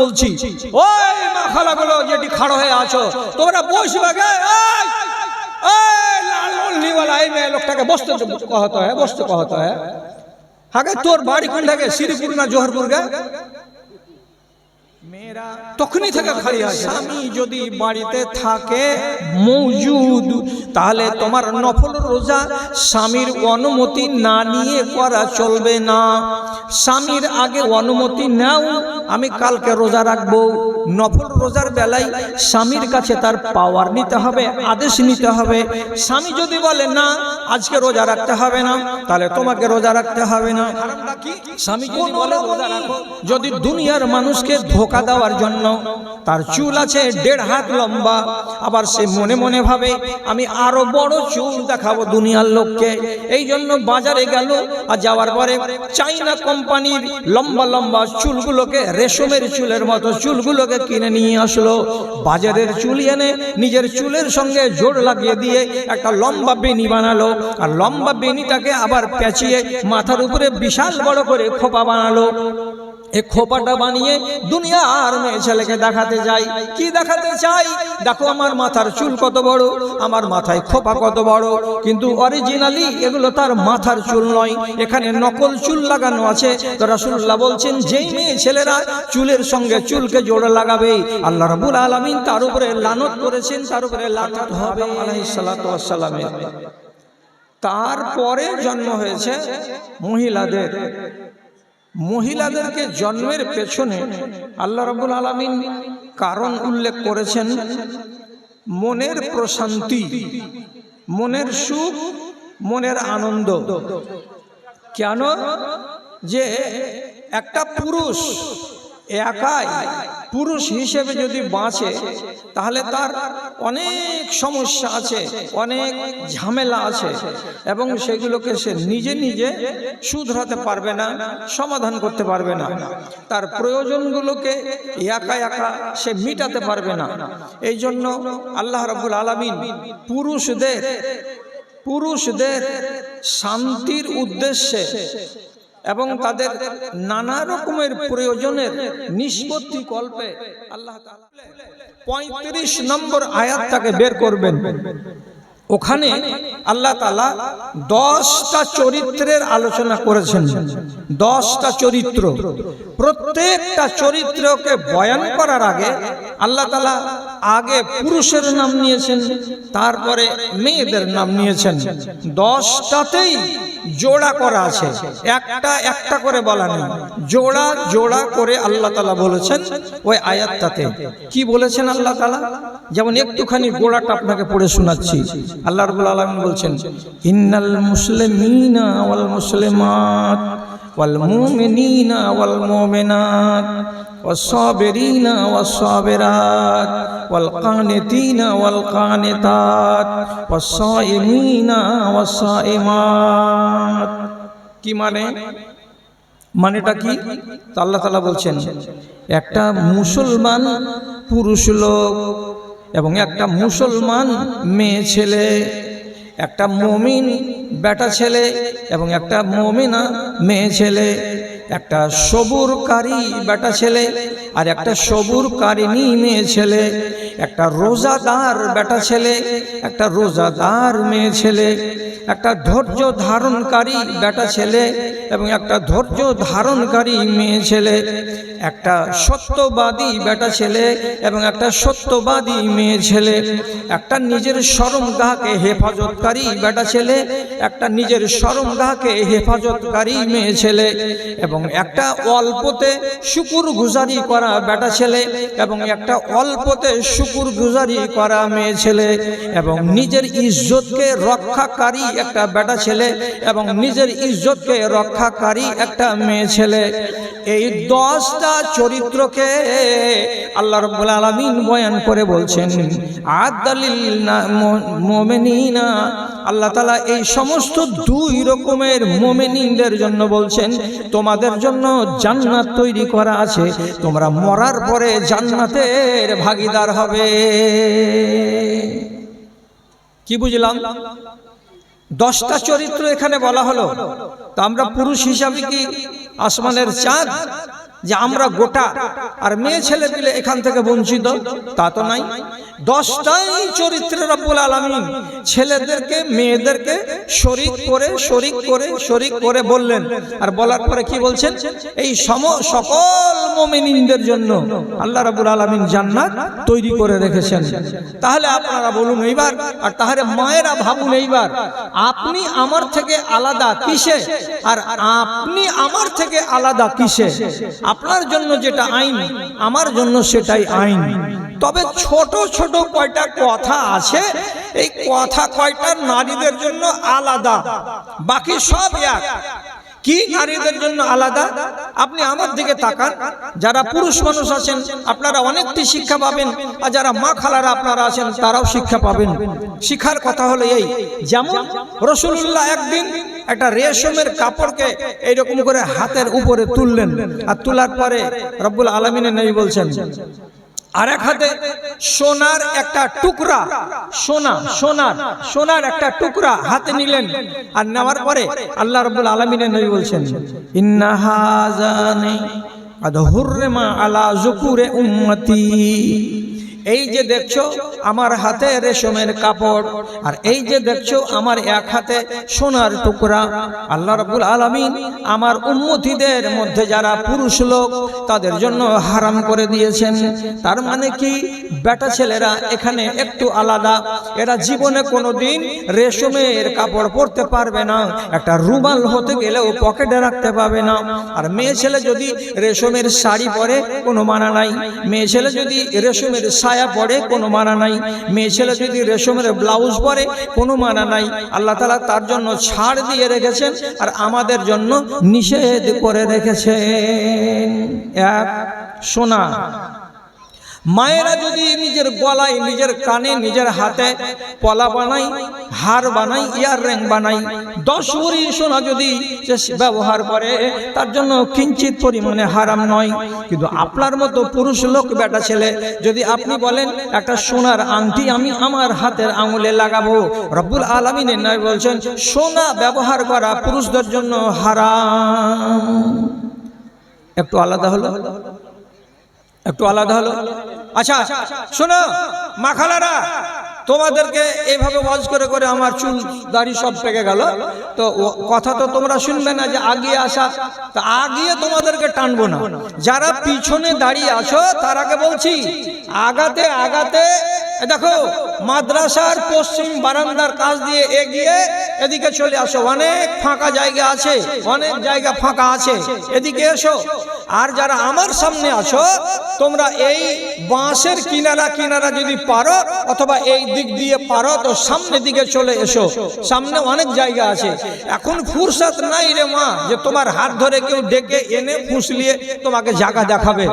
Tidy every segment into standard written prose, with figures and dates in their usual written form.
বলছি, ওই মা খালাগুলো যেটি খাড়ো হয়ে আছো, তোমরা বসবে গে। লোকটাকে বসতে কহতে হয়, বসতে কহতে হয়। আগে তোর বাড়ি কোন থাকে, শ্রীপুর না জোহরপুর গে? মেয়েরা তখনই থেকে খালি আছে। স্বামী যদি বাড়িতে থাকে মৌজুদ, তাহলে তোমার নফল রোজা স্বামীর অনুমতি না নিয়ে করা চলবে না। স্বামীর আগে অনুমতি নাও, আমি কালকে রোজা রাখবো। নফল রোজার বেলায় স্বামীর কাছে তার পাওয়ার নিতে হবে, আদেশ নিতে হবে। স্বামী যদি বলে না আজকে রোজা রাখতে হবে না, তাহলে তোমাকে রোজা রাখতে হবে না। স্বামী যদি বলে রোজা রাখো, যদি দুনিয়ার মানুষকে ধোঁকা দেওয়ার জন্য তার চুল আছে 1.5 হাত লম্বা, আবার সে মনে মনে ভাবে আমি আরো বড় চুল দেখাবো দুনিয়ার লোককে, এই জন্য বাজারে গেল, আর যাওয়ার পরে চাইনা কোম্পানির লম্বা লম্বা চুলগুলোকে, রেশমের চুলের মতো চুলগুলোকে কিনে নিয়ে আসলো। বাজারের চুল এনে নিজের চুলের সঙ্গে জোড় লাগিয়ে দিয়ে একটা লম্বা বেনি বানালো, আর লম্বা বেনিটাকে আবার পেঁচিয়ে মাথার উপরে বিশাল বড় করে খোপা বানালো। এই খোপাটা বানিয়ে দুনিয়ার মেয়ে ছেলেকে দেখাতে যাই। কি দেখাতে চাই? দেখো আমার মাথার চুল কত বড়, আমার মাথায় খোপা কত বড়। কিন্তু অরিজিনালি এগুলো তার মাথার চুল নয়, এখানে নকল চুল লাগানো আছে। তো রাসূলুল্লাহ বলছেন, যেই মেয়ে ছেলেরা চুলের সঙ্গে চুলকে জোড়া লাগাবে, আল্লাহ রাব্বুল আলামিন তার উপরে লানত করেছেন, তার উপরে লানত হবে আলাইহিস সালাতু ওয়াস সালামের। তারপরে জন্ম হয়েছে মহিলাদের। মহিলাদেরকে জন্মের পেছনে আল্লাহ রাব্বুল আলামিন কারণ উল্লেখ করেছেন, মনের প্রশান্তি, মনের সুখ, মনের আনন্দ। কেন? যে একটা পুরুষ একাই পুরুষ হিসেবে যদি বাঁচে, তাহলে তার অনেক সমস্যা আছে, অনেক ঝামেলা আছে, এবং সেগুলোকে সে নিজে নিজে শুধরাতে পারবে না, সমাধান করতে পারবে না। তার প্রয়োজনগুলোকে একা একা সে মিটাতে পারবে না। এই জন্য আল্লাহ রাব্বুল আলামিন পুরুষদের শান্তির উদ্দেশ্যে এবং তাদের নানা রকমের প্রয়োজনের নিষ্পত্তি কল্পে আল্লাহ তাআলা 35 নম্বর আয়াতটাকে বের করবেন। ওখানে আল্লাহ তাআলা 10টা চরিত্রের আলোচনা করেছেন। 10টা চরিত্র, প্রত্যেকটা চরিত্রকে বয়ান করার আগে আল্লাহ তাআলা আগে পুরুষের নাম নিয়েছেন, তারপরে মেয়েদের নাম নিয়েছেন। 10টাতেই জোড়া করা আছে, একটা একটা করে বলা নেই, জোড়া জোড়া করে আল্লাহ তাআলা বলেছেন ওই আয়াতটাতে। কি বলেছেন আল্লাহ তাআলা? যেমন একটুখানি গোড়াটা আপনাকে পড়ে শোনাচ্ছি। আল্লাহ রাব্বুল আলামিন বলছেন, ইন্নাল মুসলিমিনা ওয়াল মুসলিমাত ওয়াল মুমিনিনা ওয়াল মুমিনাত ওয়াস সাবিরিনা ওয়াস সাবিরাত ওয়াল কানিতিনা ওয়াল কানিতাত ওয়াস সাইমিনা ওয়াস সাইমাত। কি মানেটা কি? আল্লাহ তাআলা বলছেন, একটা মুসলমান পুরুষ লোক এবং একটা মুসলমান মেয়ে ছেলে, একটা মুমিন বেটা ছেলে এবং একটা মুমিনা মেয়ে ছেলে, একটা সবুরকারী বেটা ছেলে আর একটা সবুরকারিনী মেয়ে ছেলে, একটা রোজাদার বেটা ছেলে, একটা রোজাদার মেয়ে ছেলে, একটা ধৈর্য ধারণকারী বেটা ছেলে এবং একটা ধৈর্য ধারণকারী মেয়ে ছেলে, একটা সত্যবাদী বেটা ছেলে এবং একটা সত্যবাদী মেয়ে ছেলে, একটা নিজের শরমগাহকে হেফাজতকারী বেটা ছেলে, একটা নিজের শরমগাহকে হেফাজতকারী মেয়ে ছেলে, এবং একটা অল্পতে শুকরগুজারি করা বেটা ছেলে এবং একটা অল্পতে শুকরগুজারি করা মেয়ে ছেলে, এবং নিজের ইজ্জতকে রক্ষাকারী একটা বেটা ছেলে এবং নিজের ইজ্জতকে রক্ষাকারী একটা মেয়ে ছেলে। এই 10টা চরিত্রকে আল্লাহ রাব্বুল আলামিন বয়ান করে বলছেন, আদালিল মুমিনিনা। আল্লাহ তাআলা এই সমস্ত 2 রকমের মুমিনদের জন্য বলছেন, তোমাদের জন্য জান্নাত তৈরি করা আছে, তোমরা মরার পরে জান্নাতের ভাগীদার হবে। কি বুঝলাম? 10টা চরিত্র এখানে বলা হলো। তো আমরা পুরুষ হিসাবে কি আসমানের চাঁদ যে আমরা গোটা আর মেয়ে ছেলে পেলে এখান থেকে বঞ্চিত, তা তো নাই। 10টাই চরিত্রে রব্বুল আলামিন ছেলেদেরকে মেয়েদেরকে শরীক করে বললেন। আর বলার পরে কি বলছেন? এই সকল মুমিনদের জন্য আল্লাহ রাব্বুল আলামিন জান্নাত তৈরি করে রেখেছেন। তাহলে আপনারা বলুন এইবার, আর তাহলে মায়েরা ভাবুন এইবার, আপনি আমার থেকে আলাদা কিসে আর আপনি আমার থেকে আলাদা কিসে? আপনার জন্য যেটা আইন আমার জন্য সেটাই আইন। তবে ছোট ছোট কয়টা কথা আছে, এই কথা কয়টা নারীদের জন্য আলাদা, বাকি সব এক। কি নারীদের জন্য আলাদা? আপনি আমার দিকে তাকান, যারা পুরুষ মানুষ আছেন আপনারা অনেকটি শিক্ষা পাবেন, আর যারা মা খালারা আপনারা আছেন তারাও শিক্ষা পাবেন। শিক্ষার কথা হলো এই, যেমন রাসূলুল্লাহ একদিন একটা রেশমের কাপড়কে এইরকম করে হাতের উপরে তুললেন, আর তোলার পরে রব্বুল আলামিনের নবী বলছেন, আর এক হাতে সোনার একটা টুকরা, সোনার একটা টুকরা হাতে নিলেন। আর নেওয়ার পরে আল্লাহ রাব্বুল আলামিনের নবী বলছেন, ইন্না হাযানি আদ হুররিমা আলা যুকুরে উম্মতি। এই যে দেখছো আমার হাতে রেশমের কাপড়, আর এই যে দেখছো আমার এক হাতে সোনার টুকরা, আল্লাহ রাব্বুল আলামিন আমার উম্মতিদের মধ্যে যারা পুরুষ লোক তাদের জন্য হারাম করে দিয়েছেন। তার মানে কি, বেটা ছেলেরা এখানে একটু আলাদা, এরা জীবনে কোনোদিন রেশমের কাপড় পরতে পারবে না, একটা রুমাল হতে গেলেও পকেটে রাখতে পারবে না। আর মেয়ে ছেলে যদি রেশমের শাড়ি পরে কোনো মানা নাই, মেয়ে ছেলে যদি রেশমের ছায়া পরে কোনো মানা নাই, মেয়ে ছেলে যদি রেশমের ব্লাউজ পরে কোনো মানা নাই। আল্লাহ তাআলা তার জন্য ছাড় দিয়ে রেখেছেন আর আমাদের জন্য নিষেধ করে রেখেছেন। এক, সোনা। মায়েরা যদি নিজের গলায়, নিজের কানে, নিজের হাতে পলা বানাই, হার বানাই, ইয়াররিং বানাই, 10 ভরি সোনা যদি ব্যবহার করে তার জন্য কিঞ্চিত পরিমাণে হারাম নয়। কিন্তু আপনার মতো পুরুষ লোক বেটা ছেলে যদি আপনি বলেন একটা সোনার আংটি আমি আমার হাতের আঙুলে লাগাবো, রব্বুল আলামিনের নবী বলছেন সোনা ব্যবহার করা পুরুষদের জন্য হারাম। একটু আলাদা হলো, একটু আলাদা হলো। আচ্ছা শোনো মা খালারা, তোমাদেরকে এইভাবে ওয়াজ করে করে আমার চুল দাড়ি সব পেকে গেল, তো কথা তো তোমরা শুনবে না যে আগিয়ে আসা, তো আগিয়ে তোমাদেরকে টানবো না। যারা পিছনে দাঁড়িয়ে আছো তারাকে বলছি আগাতে আগাতে দেখো মাদ্রাসার পশ্চিম বারান্দার কাছ দিয়ে এগিয়ে এদিকে চলে আসো, অনেক ফাঁকা জায়গা আছে, অনেক জায়গা ফাঁকা আছে, এদিকে এসো। আর যারা আমার সামনে আছো তোমরা এই বাঁশের কিনারা কিনারা যদি পারো অথবা এই দিক দিয়ে পারো তো সামনের দিকে চলে এসো, সামনে অনেক জায়গা আছে। এখন ফুরসত নাই রে মা যে তোমার হাত ধরে কেউ ডেকে এনে ফুসলিয়ে তোমাকে জায়গা দেখাবে।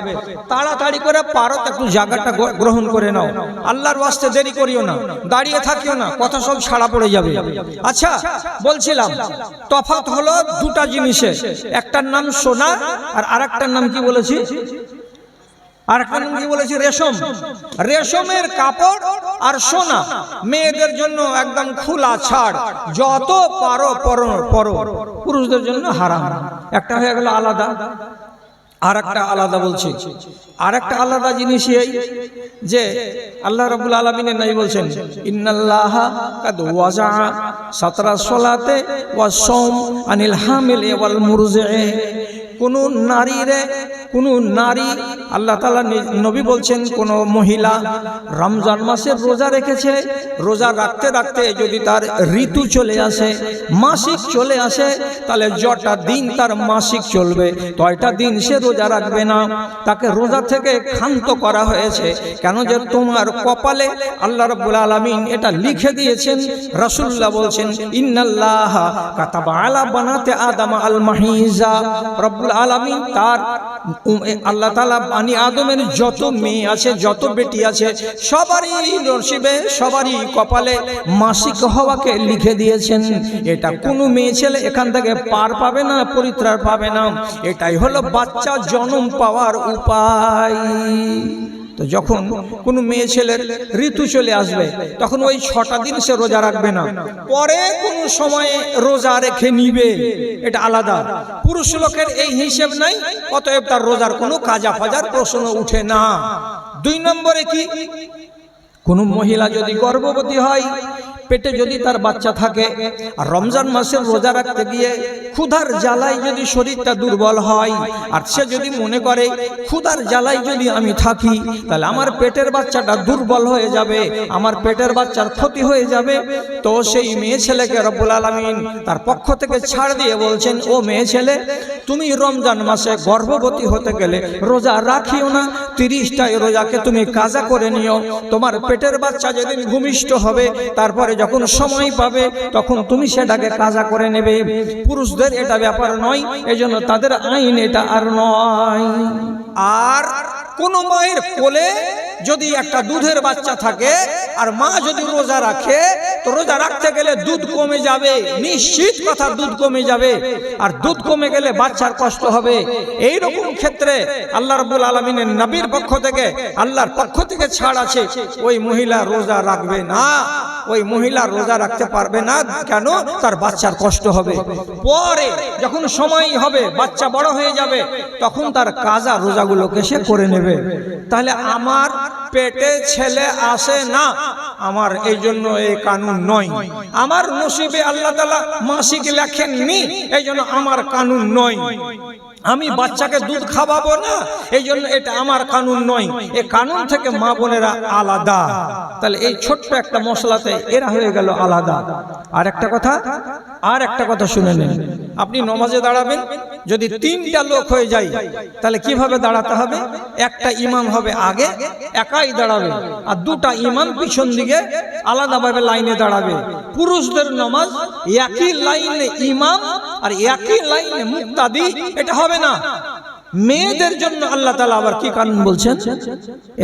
তাড়াতাড়ি করে পারো তো একটু জায়গাটা গ্রহণ করে নাও, আল্লাহর ওয়াস্তে দেরি করিও না, দাঁড়িয়ে থাকিও না, কথা সব ছাড়া পড়ে যাবে। আচ্ছা বলছিলাম তফাৎ হলো দুটা জিনিসে, একটার নাম সোনা আর আরেকটার নাম কি বলেছি, আরেকটার নাম কি বলেছি রেশম। রেশমের কাপড় আর সোনা মেয়েদের জন্য একদম খোলা ছাড়, যত পারো পরো, পুরুষদের জন্য হারাম। একটা হয়ে গেল আলাদা, আর একটা আলাদা বলছি। আর একটা আলাদা জিনিস এই যে আল্লাহ রাব্বুল আলামিনের নবী বলছেন ইন্নাল্লাহা কাদ ওয়াজা সাতরা সলাতে ওয়া সাওম আনিল হামিল ওয়াল মুরজি'i। কোন নারী আল্লাহ তাআলা নবী বলছেন কোন মহিলা রমজান মাসের রোজা রেখেছে, রোজা রাখতে রাখতে যদি তার ঋতু চলে আসে, মাসিক চলে আসে, তাহলে যটা দিন তার মাসিক চলবে তয়টা দিন সে রোজা রাখবে না, তাকে রোজা থেকে ক্ষান্ত করা হয়েছে। কেন যে তোমার কপালে আল্লাহ রাব্বুল আলামিন এটা লিখে দিয়েছেন। রাসূলুল্লাহ বলছেন ইন্নাল্লাহা কাতাবা আলা বানাতে আদম আল মাহিজা। রব্বুল আলামিন তার আল্লাহ তাআলা বানি আদমের যত মেয়ে আছে, যত বেটি আছে, সবারই নসিবে, সবারই কপালে মাসিক হওয়াকে লিখে দিয়েছেন। এটা কোনো মেয়ে ছেলে এখান থেকে পার পাবে না, পরিত্রাণ পাবে না। এটাই হলো বাচ্চা জন্ম পাওয়ার উপায়। তো যখন কোনো মেয়ে ছেলের ঋতু চলে আসবে তখন ওই 6টা দিন সে রোজা রাখবে না, পরে কোনো সময়ে রোজা রেখে নিবে, এটা আলাদা। পুরুষ লোকের এই হিসেব নাই, অতএব তার রোজার কোনো কাজা ফাজার প্রশ্ন উঠে না। 2 নম্বরে কি, কোন মহিলা যদি গর্ভবতী হয়, পেটে যদি তার বাচ্চা থাকে, আর রমজান মাসের রোজা রাখতে গিয়ে ক্ষুধার জ্বালায় যদি শরীরটা দুর্বল হয়, আর সে যদি মনে করে ক্ষুধার জ্বালায় যদি আমি থাকি তাহলে আমার পেটের বাচ্চাটা দুর্বল হয়ে যাবে, আমার পেটের বাচ্চার ক্ষতি হয়ে যাবে, তো সেই মেয়ে ছেলেকে রব্বুল আলামিন তার পক্ষ থেকে ছাড় দিয়ে বলছেন, ও মেয়ে ছেলে, তুমি রমজান মাসে গর্ভবতী হতে গেলে রোজা রাখিও না, 30টায় রোজাকে তুমি কাজা করে নিও। তোমার পেটের বাচ্চা যেদিন ভূমিষ্ঠ হবে তারপরে যখন সময় পাবে তখন তুমি সেটাকে কাজা করে নেবে। পুরুষদের এটা ব্যাপার নয়, এজন্য তাদের আইন এটা আর নয়। আর কোন মায়ের কোলে যদি একটা দুধের বাচ্চা থাকে আর মা যদি রোজা রাখে, তো রোজা রাখতে গেলে দুধ কমে যাবে, নিশ্চিত কথা দুধ কমে যাবে, আর দুধ কমে গেলে বাচ্চার কষ্ট হবে। এই রকম ক্ষেত্রে আল্লাহ রাব্বুল আলামিনের নবীর পক্ষ থেকে, আল্লাহর পক্ষ থেকে ছাড় আছে, ওই মহিলা রোজা রাখবে না, ওই মহিলা রোজা রাখতে পারবে না। কেন? তার বাচ্চার কষ্ট হবে। পরে যখন সময় হবে, বাচ্চা বড় হয়ে যাবে, তখন তার কাজা রোজাগুলোকে সে করে নেবে। তাহলে আমার পেটে ছেলে আসে না, আমার এই জন্য এই কানুন নয়। আমার নসিবে আল্লাহ তাআলা মাসিক লেখেননি, এই জন্য আমার কানুন নয়। আমি বাচ্চাকে দুধ খাওয়াবো না, এই জন্য এটা আমার কানুন নয়। এই কানুন থেকে মা বোনেরা আলাদা। তাহলে এই ছোট্ট একটা মশলাতে এরা হয়ে গেল আলাদা। আর একটা কথা শুনে নিন, আপনি নামাজে দাঁড়াবেন, যদি 3টা লোক হয়ে যায় তাহলে কিভাবে দাঁড়াতে হবে? একটা ইমাম হবে আগে, একাই দাঁড়াবে, আর 2টা ইমাম পিছন দিকে আলাদাভাবে লাইনে দাঁড়াবে। পুরুষদের নামাজ একই লাইনে ইমাম আর একই লাইনে মুক্তাদি, এটা হবে না। মেয়েদের জন্য আল্লাহ তাআলা আবার কি কানুন বলছেন?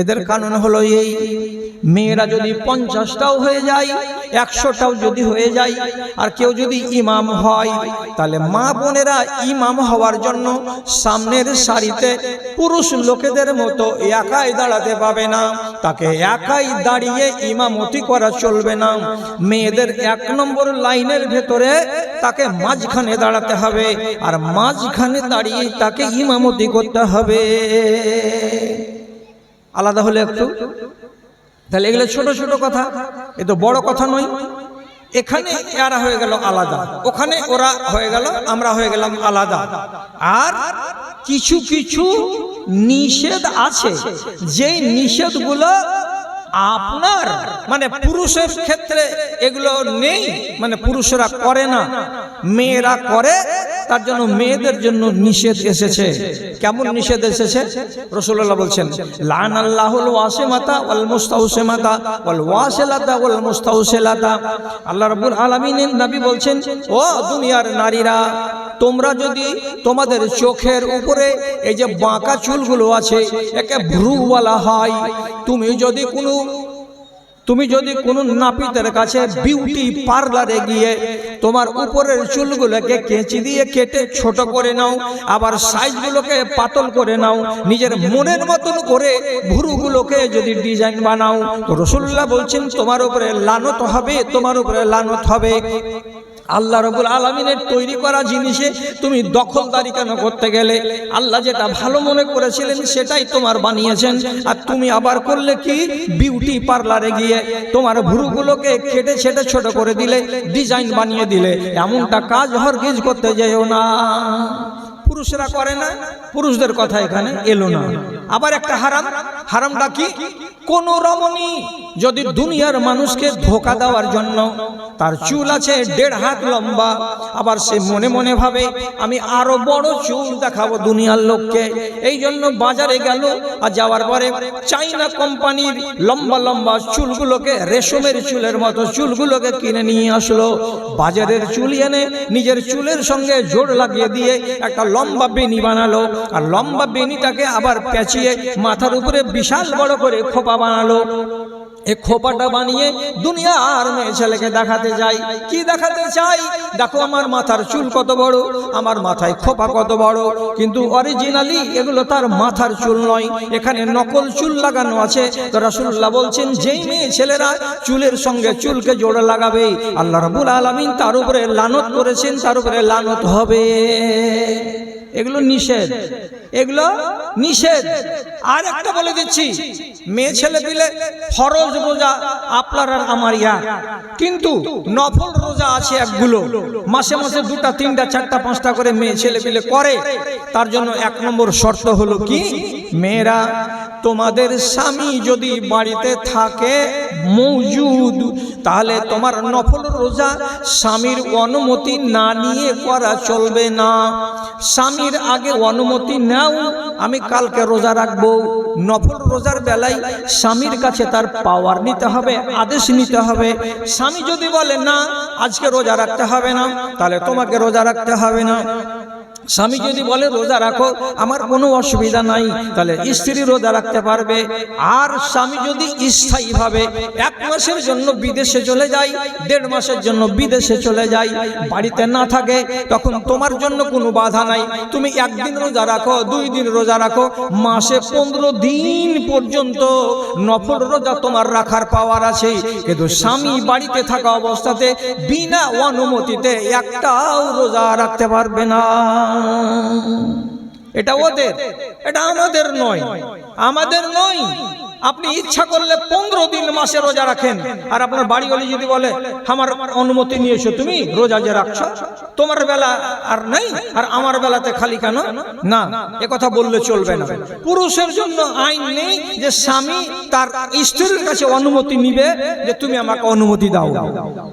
এদের কানুন হলো এই, মেয়েরা যদি 50টাও হয়ে যায়, 100টাও যদি হয়ে যায়, আর কেউ যদি ইমাম হয়, তাহলে মা বোনেরা ইমাম হওয়ার জন্য সামনের সারিতে পুরুষ লোকেদের মতো একাই দাঁড়াতে পাবে না, তাকে একাই দাঁড়িয়ে ইমামতি করা চলবে না। মেয়েদের 1 নম্বর লাইনের ভেতরে তাকে মাঝখানে দাঁড়াতে হবে, আর মাঝখানে দাঁড়িয়ে তাকে ইমামতি করতে হবে। আলাদা হলে একটু, তাহলে এগুলো ছোট ছোট কথা, এ তো বড় কথা নয়। এখানে এরা হয়ে গেল আলাদা, ওখানে ওরা হয়ে গেল, আমরা হয়ে গেলাম আলাদা। আর কিছু কিছু নিষেধ আছে, যেই নিষেধগুলো আপনার মানে পুরুষের ক্ষেত্রে এগুলো নেই, মানে পুরুষরা করে না, মেয়েরা করে, তার জন্য মেয়েদের জন্য নিষেধ এসেছে। কেমন নিষেধ এসেছে? রাসূলুল্লাহ বলছেন, লানাল্লাহুল ওয়াসিমাতা ওয়াল মুস্তাউসিমাতা ওয়াল ওয়াসিলাতা ওয়াল মুস্তাউসিলাতা। আল্লাহ রাব্বুল আলামিনের নবী বলছেন, ও দুনিয়ার নারীরা, তোমরা যদি তোমাদের চোখের উপরে এই যে বাঁকা চুলগুলো আছে, একে ভ্রু বলা হয়, তুমি যদি কোনো নাপিতের কাছে বিউটি পার্লারে গিয়ে তোমার উপরের চুলগুলোকে কেঁচি দিয়ে কেটে ছোট করে নাও, আবার সাইজগুলোকে পাতল করে নাও, নিজের মনের মতন করে ভুরুগুলোকে যদি ডিজাইন বানাও, তো রাসূলুল্লাহ বলছেন তোমার উপরে লানত হবে, তোমার উপরে লানত হবে। আল্লাহ রাব্বুল আলামিনের তৈরি করা জিনিসে তুমি দখলদারি কেন করতে গেলে? আল্লাহ যেটা ভালো মনে করেছিলেন সেটাই তোমার বানিয়েছেন, আর তুমি আবার করলে কি? বিউটি পার্লারে গিয়ে তোমার ভুরুগুলোকে কেটে ছেটে ছোট করে দিলে, ডিজাইন বানিয়ে দিলে। এমনটা কাজ হরগিজ করতে যেও না। পুরুষরা করে না, পুরুষদের কথা এখানে এলো না। আবার একটা হারাম, হারামটা কি? কোন রমণী যদি দুনিয়ার মানুষকে ধোঁকা দেওয়ার জন্য, তার চুল আছে 1.5 হাত লম্বা, আবার সে মনে মনে ভাবে আমি আরো বড় চুল দেখাবো দুনিয়ার লোককে, এই জন্য বাজারে গেল, আর যাওয়ার পরে চাইনা কোম্পানির লম্বা লম্বা চুলগুলোকে, রেশমের চুলের মতো চুলগুলোকে কিনে নিয়ে আসলো। বাজারের চুল এনে নিজের চুলের সঙ্গে জোড় লাগিয়ে দিয়ে একটা লম্বা বেনি বানালো, আর লম্বা বেনিটাকে আবার পেঁচিয়ে মাথার উপরে বিশাল বড় করে খোপা বানালো। এই খোপাটা বানিয়ে দুনিয়ার মেয়ে ছেলেকে দেখাতে যাই। কি দেখাতে চাই? দেখো আমার মাথার চুল কত বড়, আমার মাথায় খোপা কত বড়, কিন্তু অরিজিনালি এগুলো তার মাথার চুল নয়, এখানে নকল চুল লাগানো আছে। তো রাসূলুল্লাহ বলছেন যেই মেয়ে ছেলেরা চুলের সঙ্গে চুলকে জোড়া লাগাবে, আল্লাহ রাব্বুল আলামিন তার উপরে লানত করেছেন, তার উপরে লানত হবে। এগুলো নিষেধ, এগুলো নিষেধ। আর একটা বলে দিচ্ছি, মেয়ে ছেলে দিলে ফরজ রোজা আপনার আর আমার কিন্তু নফল রোজা আছে একগুলো, মাসে মাসে 2টা 3টা 4টা 5টা করে মেয়ে ছেলে পিলে করে। তার জন্য 1 নম্বর শর্ত হলো কি, মেয়েরা তোমাদের স্বামী যদি বাড়িতে থাকে মৌজুদ, তাহলে তোমার নফল রোজা স্বামীর অনুমতি না নিয়ে করা চলবে না। স্বামীর আগে অনুমতি নাও, আমি কালকে রোজা রাখবো। নফল রোজার বেলায় স্বামীর কাছে তার পাওয়ার নিতে হবে, আদেশ নিতে হবে। স্বামী যদি বলে না আজকে রোজা রাখতে হবে না, তাহলে তোমাকে রোজা রাখতে হবে না। স্বামী যদি বলে রোজা রাখো, আমার কোনো অসুবিধা নাই, তাহলে স্ত্রী রোজা রাখতে পারবে। আর স্বামী যদি স্থায়ীভাবে 1 মাসের জন্য বিদেশে চলে যায়, 1.5 মাসের জন্য বিদেশে চলে যায়, বাড়িতে না থাকে, তখন তোমার জন্য কোনো বাধা নাই। তুমি 1 দিন রোজা রাখো, 2 দিন রোজা রাখো, মাসে 15 দিন পর্যন্ত নফল রোজা তোমার রাখার পাওয়ার আছে। কিন্তু স্বামী বাড়িতে থাকা অবস্থাতে বিনা অনুমতিতে একটাও রোজা রাখতে পারবে না। এটা ওদের, এটা আমাদের নয়, আমাদের নয়। আপনি ইচ্ছা করলে 15 দিন মাসে রোজা রাখেন, আর আপনার বাড়িওয়ালি যদি বলে আমার অনুমতি নিয়েছো তুমি রোজা যে রাখছো, তোমার বেলা আর নাই আর আমার বেলাতে খালি কেন, না, এ কথা বললে চলবে না। পুরুষের জন্য আইন নেই যে স্বামী তার স্ত্রীর কাছে অনুমতি নিবে যে তুমি আমাকে অনুমতি দাও।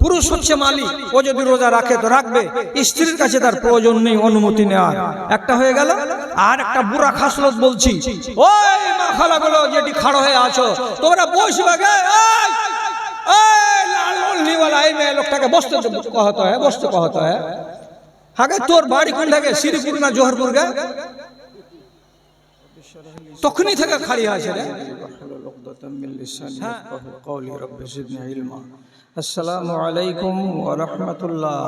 পুরুষ হচ্ছে মালিক, ও যদি রোজা রাখে তো রাখবে, স্ত্রীর কাছে তার প্রয়োজন নেই অনুমতি নেওয়ার। একটা হয়ে গেল। আর একটা বুড়া খাসলত বলছি, ওই মা খালাগুলো যেটি খাড়ো হয়ে আছো, তোমরা বসবে গে, লোকটাকে বসতে কহতে হয়, বসতে কহতে হয়। আগে তোর বাড়ি কোন থাকে, শ্রীপুর না জোহরপুর গে? তখনই থেকে খাড়ি আছে রে। আসসালামু আলাইকুম ওয়া রাহমাতুল্লাহ।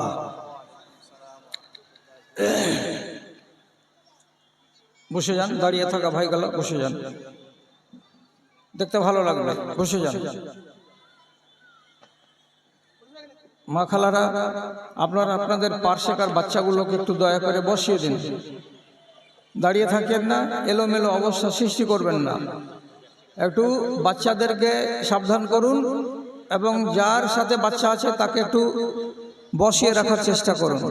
বসে যান, দাঁড়িয়ে থাকা ভাই গেল, বসে যান, দেখতে ভালো লাগবে, বসে যান। মা খালারা, আপনারা আপনাদের পার্শ্বেকার বাচ্চাগুলোকে একটু দয়া করে বসিয়ে দিন। দাঁড়িয়ে থাকেন না, এলোমেলো অবস্থা সৃষ্টি করবেন না। একটু বাচ্চাদেরকে সাবধান করুন, এবং যার সাথে বাচ্চা আছে তাকে একটু বসিয়ে রাখার চেষ্টা করুন।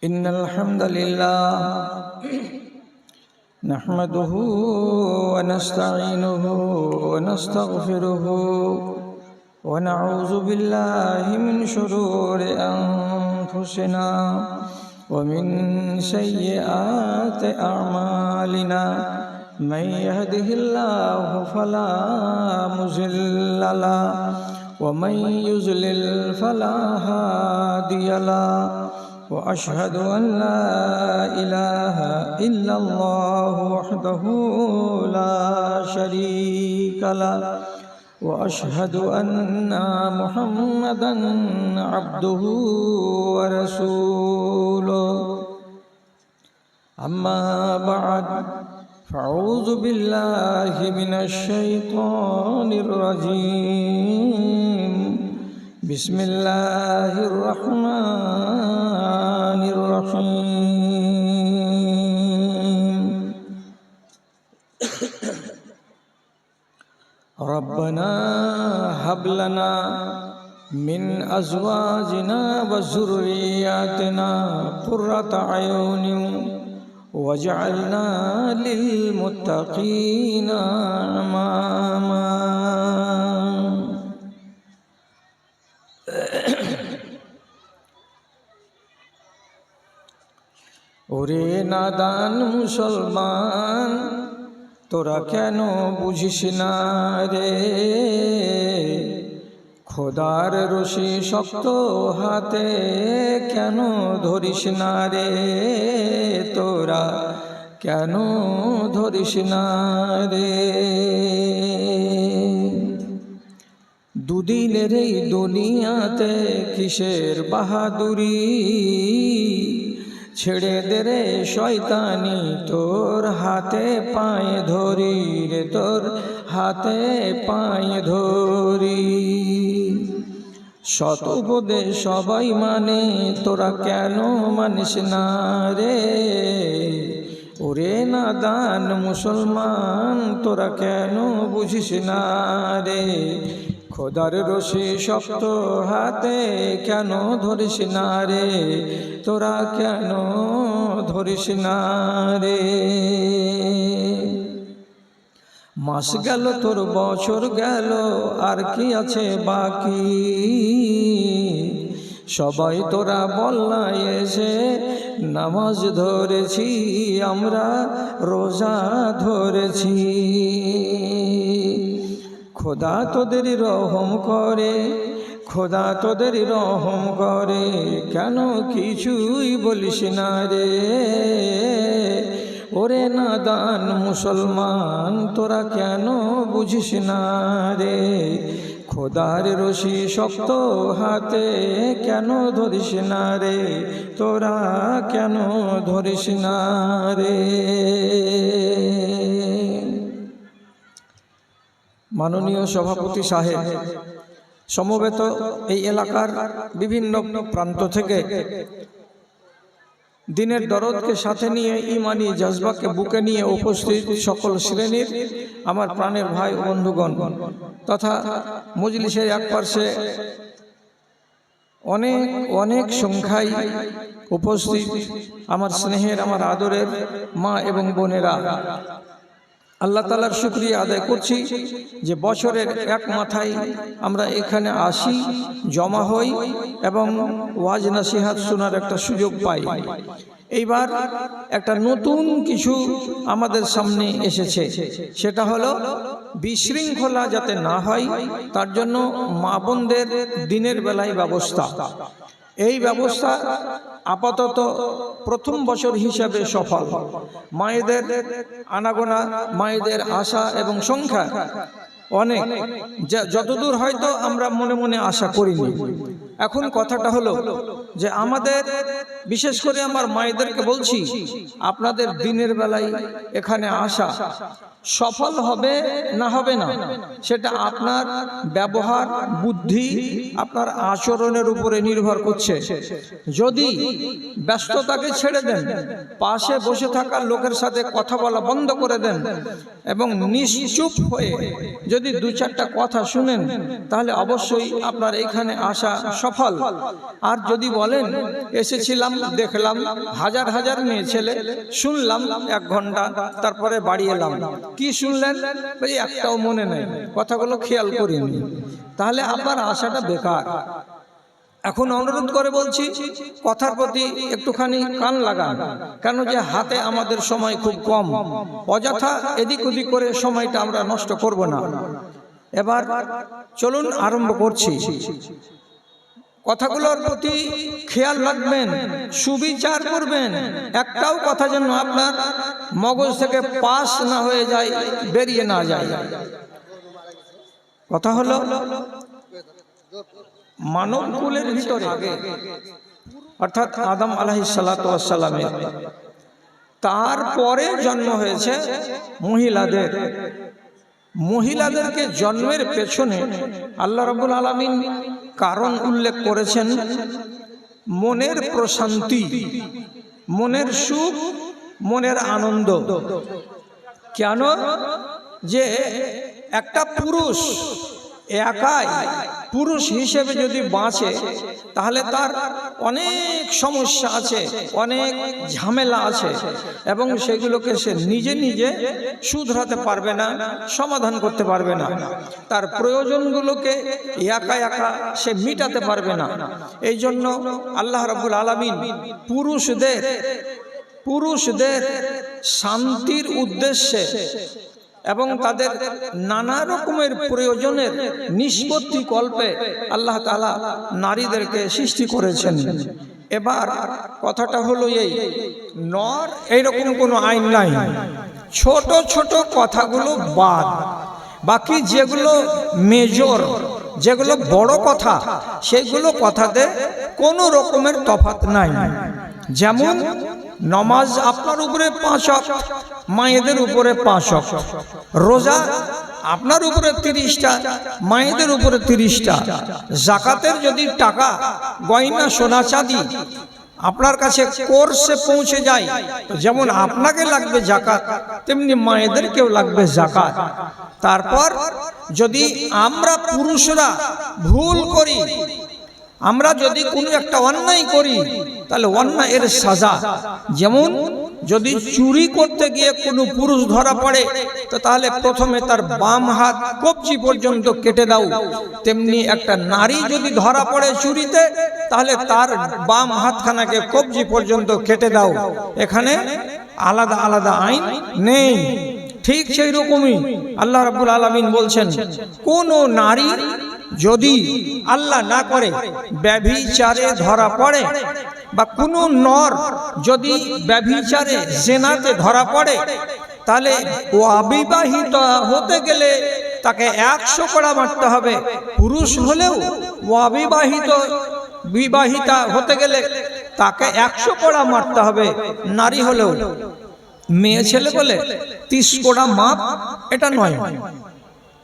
ইন্নাল হামদালিল্লাহ নাহমাদুহু ওয়া নাস্তাঈনুহু ওয়া নাস্তাগফিরুহু ওয়া নাউযু বিল্লাহি মিন শুরুরি আনফুসিনা ওয়া মিন সাইয়্যাতি আ'মালিনা মান ইয়াহদিহিল্লাহু ফালা মুযিল্লা লাহু ওয়া মান ইউযলিল ফালা হাদিয়া লাহু وأشهد أن لا إله إلا الله وحده لا شريك له وأشهد أن محمدا عبده ورسوله أما بعد فأعوذ بالله من الشيطان الرجيم بسم الله الرحمن الرحيم ربنا هب لنا من أزواجنا وذرياتنا قرة أعين واجعلنا للمتقين إماما ওরে নাদান মুসলমান, তোরা কেন বুঝিস না রে, খোদার রশি শক্ত হাতে কেন ধরিস না রে, তোরা কেন ধরিস না রে। দুদিনের এই দুনিয়াতে কিসের বাহাদুরি, ছেড়ে দে রে শয়তানি, তোর হাতে পায়ে ধরি রে, তোর হাতে পায়ে ধরি। শত উপদেশ সবাই মানে, তোরা কেন মানিস না রে। ওরে নাদান মুসলমান, তোরা কেন বুঝিস না রে। খোদার রশি শক্ত হাতে কেন ধরিস না রে, তোরা কেন ধরিস না রে। মাস গেল তোর বছর গেল, আর কি আছে বাকি। সবাই তোরা বলনা এসে নামাজ ধরেছি, আমরা রোজা ধরেছি। খোদা তোদের রহম করে, খোদা তোদের রহম করে, কেন কিছুই বলিস না রে। ওরে নাদান মুসলমান, তোরা কেন বুঝিস না রে। খোদার রশি শক্ত হাতে কেন ধরিস না রে, তোরা কেন ধরিস না রে। মাননীয় সভাপতি সাহেব, সমবেত এই এলাকার বিভিন্ন প্রান্ত থেকে দিনের দরদকে সাথে নিয়ে, ইমানি জজবাকে বুকে নিয়ে উপস্থিত সকল শ্রেণীর আমার প্রাণের ভাই বন্ধুগণ, তথা মজলিসের এক পার্শ্বে অনেক অনেক সংখ্যায় উপস্থিত আমার স্নেহের, আমার আদরের মা এবং বোনেরা, আল্লাহ তাআলার শুকরিয়া আদায় করছি যে বছরের এক মাথায় আমরা এখানে আসি, জমা হই এবং ওয়াজ নসিহত শোনার একটা সুযোগ পাই। এইবার একটা নতুন কিছু আমাদের সামনে এসেছে, সেটা হলো বিশৃঙ্খলা যাতে না হয় তার জন্য মা বোনদের দিনের বেলায় ব্যবস্থা। এই ব্যবস্থা আপাতত প্রথম বছর হিসাবে সফল। মায়েদের আনাগোনা, মায়েদের আশা এবং সংখ্যা অনেক, যতদূর হয়তো আমরা মনে মনে আশা করিনি। এখন কথাটা হলো যে আমাদের, বিশেষ করে আমার মায়েদেরকে বলছি, আপনাদের দিনের বেলায় এখানে আসা সফল হবে না হবে না সেটা আপনার ব্যবহার, বুদ্ধি, আপনার আচরণের উপরে নির্ভর করছে। যদি ব্যস্ততাকে ছেড়ে দেন, পাশে বসে থাকা লোকের সাথে কথা বলা বন্ধ করে দেন এবং নিশ্চুপ হয়ে যদি দু চারটা কথা শুনেন, তাহলে অবশ্যই আপনার এখানে আসা সফল। আর যদি বলেন এসেছিলাম, দেখলাম হাজার হাজার মেয়ে ছেলে, শুনলাম 1 ঘন্টা, তারপরে বাড়ি এলাম, কি শুনলেন একটাও মনে নেই, কথাগুলো খেয়াল করিনি, তাহলে আপনার আশাটা বেকার। এখন অনুরোধ করে বলছি, কথার প্রতি একটুখানি কান লাগান, কেন যে হাতে আমাদের সময় খুব কম, অযথা এদিক ওদিক করে সময়টা আমরা নষ্ট করব না। এবার চলুন আরম্ভ করছি। কথাগুলোর প্রতি খেয়াল রাখবেন, সুবিচার করবেন, একটাও কথা যেন আপনার মগজ থেকে পাস না হয়ে যায়, বেরিয়ে না যায়। কথা হলো মানব কুলের ভিতরে আগে, অর্থাৎ আদম আলাইহিস সালাতু ওয়াস সালামের, তারপরে জন্ম হয়েছে মহিলাদের। মহিলাদেরকে জন্মের পেছনে আল্লাহ রাব্বুল আলামিন কারণ উল্লেখ করেছেন, মনের প্রশান্তি, মনের সুখ, মনের আনন্দ। কেন যে একটা পুরুষ একাই পুরুষ হিসেবে যদি বাঁচে, তাহলে তার অনেক সমস্যা আছে, অনেক ঝামেলা আছে, এবং সেগুলোকে সে নিজে নিজে শুধরাতে পারবে না, সমাধান করতে পারবে না, তার প্রয়োজনগুলোকে একা একা সে মিটাতে পারবে না। এই জন্য আল্লাহ রাব্বুল আলামিন পুরুষদের শান্তির উদ্দেশ্যে এবং তাদের নানা রকমের প্রয়োজনের নিষ্পত্তি কল্পে আল্লাহ তাআলা নারীদেরকে সৃষ্টি করেছেন। এবার কথাটা হলো এই, নর এইরকম কোনো আইন নাই, ছোট ছোট কথাগুলো বাদ, বাকি যেগুলো মেজর, যেগুলো বড় কথা, সেগুলো কথাতে কোনো রকমের তফাৎ নাই। যেমন নমাজ আপনার উপরে 5 ওয়াক্ত, মায়েদের উপরে 5 ওয়াক্ত, রোজা আপনার উপরে 30টা, মায়েদের উপরে 30টা, যাকাতের যদি টাকা গয়না সোনা চাঁদি আপনার কাছে কোর্সে পৌঁছে যায়, যেমন আপনাকে লাগবে যাকাত, তেমনি মায়েদেরকেও লাগবে যাকাত। তারপর যদি আমরা পুরুষরা ভুল করি, আমরা যদি কোনো একটা অন্যায় করি, তাহলে অন্যায়ের সাজা, যেমন যদি চুরি করতে গিয়ে কোনো পুরুষ ধরা পড়ে, তো তাহলে প্রথমে তার বাম হাত কবজি পর্যন্ত কেটে দাও। তেমনি একটা নারী যদি ধরা পড়ে চুরিতে, তাহলে তার বাম হাতখানাকে কবজি পর্যন্ত কেটে দাও। এখানে আলাদা আলাদা আইন নেই। ঠিক সেই রকমই আল্লাহ রাব্বুল আলামিন বলছেন, কোন নারী যদি আল্লাহ না করে ব্যভিচারে ধরা পড়ে, বা কোনো নর যদি ব্যভিচারে জিনাতে ধরা পড়ে, তাহলে ও অবিবাহিত হতে গেলে তাকে 100 কোড়া মারতে হবে। পুরুষ হলেও ও বিবাহিতা হতে গেলে তাকে 100 কোড়া মারতে হবে। নারী হলেও, মেয়ে ছেলে বলে 30 কোড়া মাপ, এটা নয়।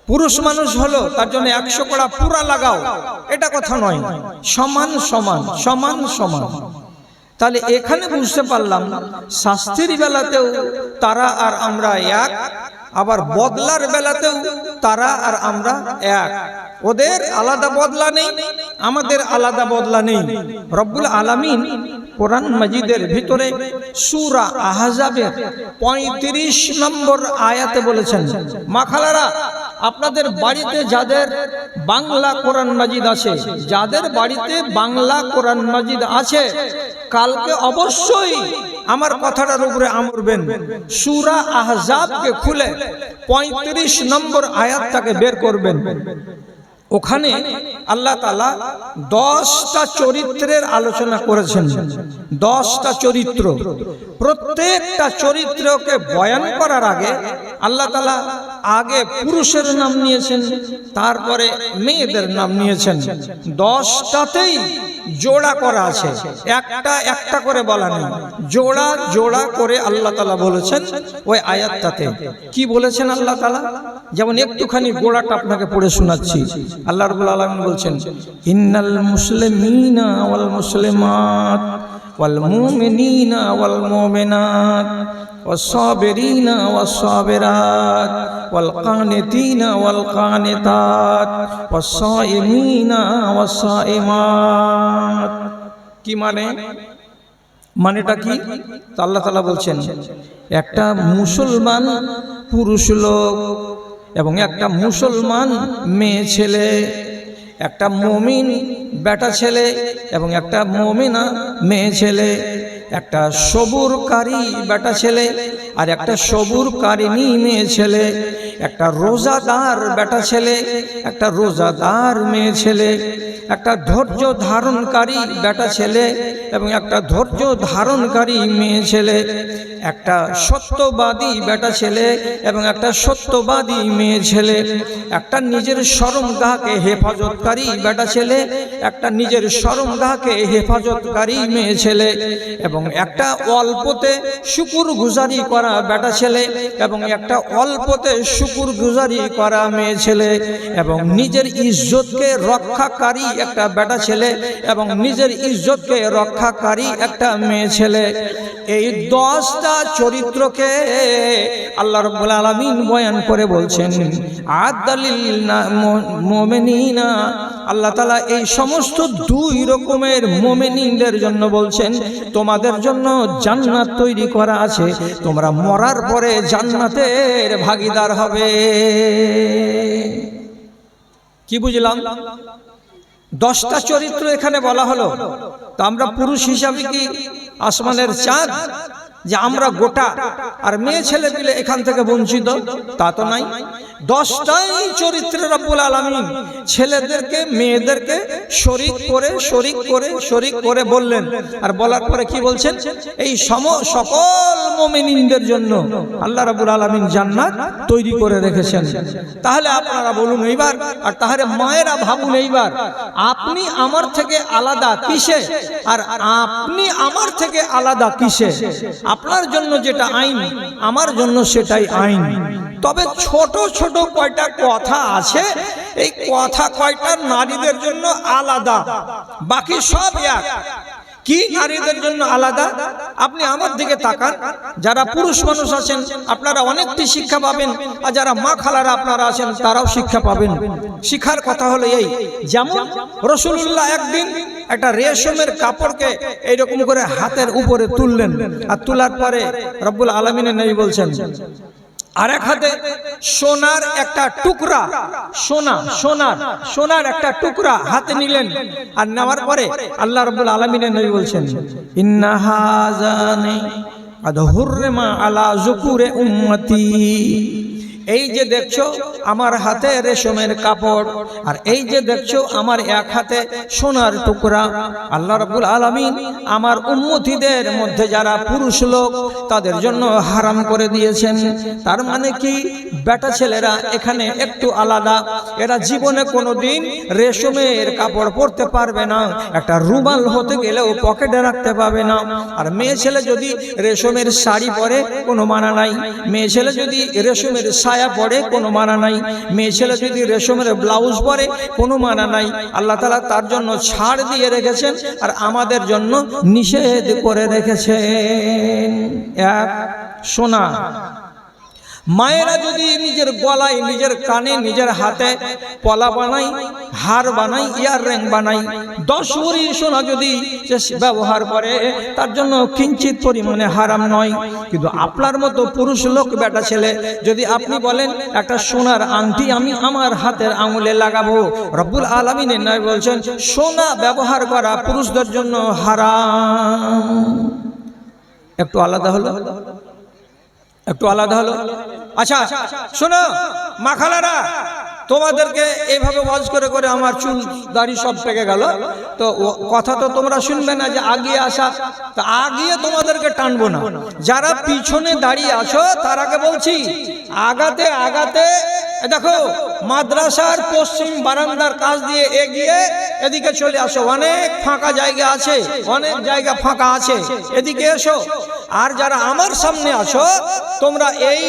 পুরুষ মানুষ হলো তার জন্য 100 কোড়া পুরা লাগাও, এটা কথা নয়। সমান সমান, সমান সমান। তাহলে এখানে বুঝতে পারলাম শাস্তির বেলাতেও তারা আর আমরা এক, আবার বদলার বেলাতেও তারা আর আমরা এক। ওদের আলাদা বদলা নেই, আমাদের আলাদা বদলা নেই। রব্বুল আলামিন কোরআন মাজিদের ভিতরে সূরা আহজাবের 35 নম্বর আয়াতে বলেছেন, মা খালারা, আপনাদের বাড়িতে যাদের বাংলা কোরআন মাজিদ আছে, যাদের বাড়িতে বাংলা কোরআন মাজিদ আছে, কালকে অবশ্যই আমার কথাটার উপরে আমরবেন। সূরা আহজাবকে খুলে 35 নম্বর আয়াতটাকে বের করবেন। ওখানে আল্লাহ তাআলা 10টা চরিত্রের আলোচনা করেছেন। 10টা চরিত্র, প্রত্যেকটা চরিত্রকে বয়ান করার আগে আল্লাহ তাআলা আগে পুরুষের নাম নিয়েছেন, তারপরে মেয়েদের নাম নিয়েছেন। 10টাতেই জোড়া করা আছে, একটা একটা করে বলা নেই, জোড়া জোড়া করে আল্লাহ তাআলা বলেছেন ওই আয়াতটাতে। কি বলেছেন আল্লাহ তাআলা? যেমন একটুখানি গোড়াটা আপনাকে পড়ে শোনাচ্ছি। আল্লাহ রাব্বুল আলামিন বলছেন, ইন্নাল মুসলিমিনা ওয়াল মুসলিমাত ওয়াল মুমিনিনা ওয়াল মুমিনাত والصابرين والصابرات والقانتين والقانتات والصائمين والصائمات। কি মানেটা কি? আল্লাহ তাআলা বলছেন, একটা মুসলমান পুরুষ লোক এবং একটা মুসলমান মেয়ে ছেলে, একটা মুমিন বেটা ছেলে এবং একটা মুমিনা মেয়ে ছেলে, একটা সবুরকারী বেটা ছেলে আর একটা সবুরকারিনী মেয়ে ছেলে, একটা রোজাদার বেটা ছেলে, একটা রোজাদার মেয়ে ছেলে, একটা ধৈর্য ধারণকারী বেটা ছেলে এবং একটা ধৈর্য ধারণকারী মেয়ে ছেলে, একটা সত্যবাদী বেটা ছেলে এবং একটা সত্যবাদী মেয়ে ছেলে, একটা নিজের শরমগাহকে হেফাজতকারী বেটা ছেলে, একটা নিজের শরমগাহকে হেফাজতকারী মেয়ে ছেলে, এবং একটা অল্পতে শুকরগুজারি করা বেটা ছেলে এবং একটা অল্পতে শুকরগুজারি করা মেয়ে ছেলে, এবং নিজের ইজ্জতকে রক্ষাকারী একটা বেটা ছেলে এবং নিজের ইজ্জতকে রক্ষাকারী একটা মেয়ে ছেলে। এই 10টা চরিত্রকে আল্লাহ রাব্বুল আলামিন বয়ান করে বলছেন, আদালিল মুমিনিনা। আল্লাহ তাআলা এই সমস্ত 2 রকমের মুমিনদের জন্য বলছেন, তোমাদের জন্য জান্নাত তৈরি করা আছে, তোমরা মরার পরে জান্নাতের ভাগীদার হবে। কি বুঝলাম? 10টা চরিত্র এখানে বলা হলো। তো আমরা পুরুষ হিসাবে কি আসমানের চাঁদ যে আমরা গোটা আর মেয়ে ছেলে পেলে এখান থেকে বঞ্চিত? তা তো নাই। 10টাই চরিত্রে রব্বুল আলামিন ছেলেদেরকে মেয়েদেরকে শরীক করে বললেন। আর বলার পরে কি বলছেন? এই সকল মুমিনদের জন্য আল্লাহ রাব্বুল আলামিন জান্নাত তৈরি করে রেখেছেন। তাহলে আপনারা বলুন এইবার, আর তাহলে মায়েরা ভাবুন এইবার, আপনি আমার থেকে আলাদা কিসে আর আপনি আমার থেকে আলাদা কিসে? আপনার জন্য যেটা আইন আমার জন্য সেটাই আইন। তবে ছোট ছোট কয়টা কথা আছে, এই কথা কয়টা নারীদের জন্য আলাদা, বাকি সব এক। কি নারীদের জন্য আলাদা? আপনি আমার দিকে তাকান, যারা পুরুষ মানুষ আছেন আপনারা অনেকটি শিক্ষা পাবেন, আর যারা মা খালারা আপনারা আছেন তারাও শিক্ষা পাবেন। শিখার কথা হলো এই, যেমন রাসূলুল্লাহ একদিন একটা রেশমের কাপড়কে এইরকম করে হাতের উপরে তুললেন, আর তোলার পরে রব্বুল আলামিনের নবী বলছেন, আর এক হাতে সোনার একটা টুকরা, সোনার একটা টুকরা হাতে নিলেন। আর নেওয়ার পরে আল্লাহ রাব্বুল আলামিনের নবী বলছেন, ইন্না হাযানি আদ হুররিমা আলা যুকুরি উম্মতি। এই যে দেখছো আমার হাতে রেশমের কাপড়, আর এই যে দেখছো আমার এক হাতে সোনার টুকরা, আল্লাহ রাব্বুল আলামিন আমার উম্মতিদের মধ্যে যারা পুরুষ লোক তাদের জন্য হারাম করে দিয়েছেন। তার মানে কি, বেটা ছেলেরা এখানে একটু আলাদা, এরা জীবনে কোনোদিন রেশমের কাপড় পরতে পারবে না, একটা রুমাল হতে গেলেও পকেটে রাখতে পারবে না। আর মেয়ে ছেলে যদি রেশমের শাড়ি পরে কোনো মানা নাই, মেয়ে ছেলে যদি রেশমের ছায়া পরে কোনো মানা নাই, মেয়ে ছেলে যদি রেশমের ব্লাউজ পরে কোনো মানা নাই। আল্লাহ তাআলা তার জন্য ছাড় দিয়ে রেখেছেন, আর আমাদের জন্য নিষেধ করে রেখেছেন। এক, সোনা। মায়েরা যদি নিজের গলায়, নিজের কানে, নিজের হাতে পলা বানাই, হার বানাই, ইয়াররিং বানাই, 10 ভরি সোনা যদি ব্যবহার করে তার জন্য কিঞ্চিত পরিমাণে হারাম নয়। কিন্তু আপনার মতো পুরুষ লোক বেটা ছেলে যদি আপনি বলেন একটা সোনার আংটি আমি আমার হাতের আঙুলে লাগাবো, রব্বুল আলামিনের নবী বলছেন সোনা ব্যবহার করা পুরুষদের জন্য হারাম। একটু আলাদা হলো, একটু আলাদা হলো। আচ্ছা শোনো মা খালারা, তোমাদেরকে এইভাবে ওয়াজ করে করে আমার চুল দাড়ি সব পেকে গেল, তো কথা তো তোমরা শুনবে না যে আগিয়ে আসা, তা আগিয়ে তোমাদেরকে টানবো না। যারা পিছনে দাঁড়িয়ে আছো তারাকে বলছি আগাতে আগাতে দেখো মাদ্রাসার পশ্চিম বারান্দার কাছ দিয়ে এগিয়ে এদিকে চলে আসো, অনেক ফাঁকা জায়গা আছে, অনেক জায়গা ফাঁকা আছে, এদিকে এসো। আর যারা আমার সামনে আছো তোমরা এই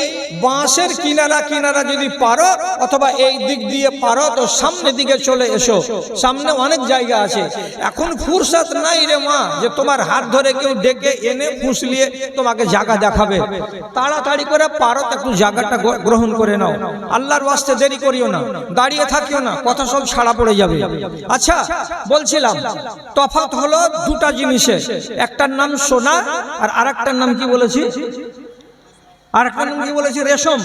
বাঁশের কিনারা কিনারা যদি পারো অথবা এই দিক দিয়ে পারো তো সামনে দিকে চলে এসো, সামনে অনেক জায়গা আছে। এখন ফুরসত নাই রে মা যে তোমার হাত ধরে কেউ ডেকে এনে ফুসলিয়ে তোমাকে জায়গা দেখাবে। তাড়াতাড়ি করে পারো একটু জায়গাটা গ্রহণ করে নাও, আল্লাহর ওয়াস্তে দেরি করিও না, দাঁড়িয়ে থাকিও না, কথা সব ছাড়া পড়ে যাবে। আচ্ছা বলছিলাম তফাৎ হলো দুটা জিনিসের, একটার নাম সোনা আর আরেকটার নাম কি বলেছি? আরেকটার নাম কি বলেছি? রেশম।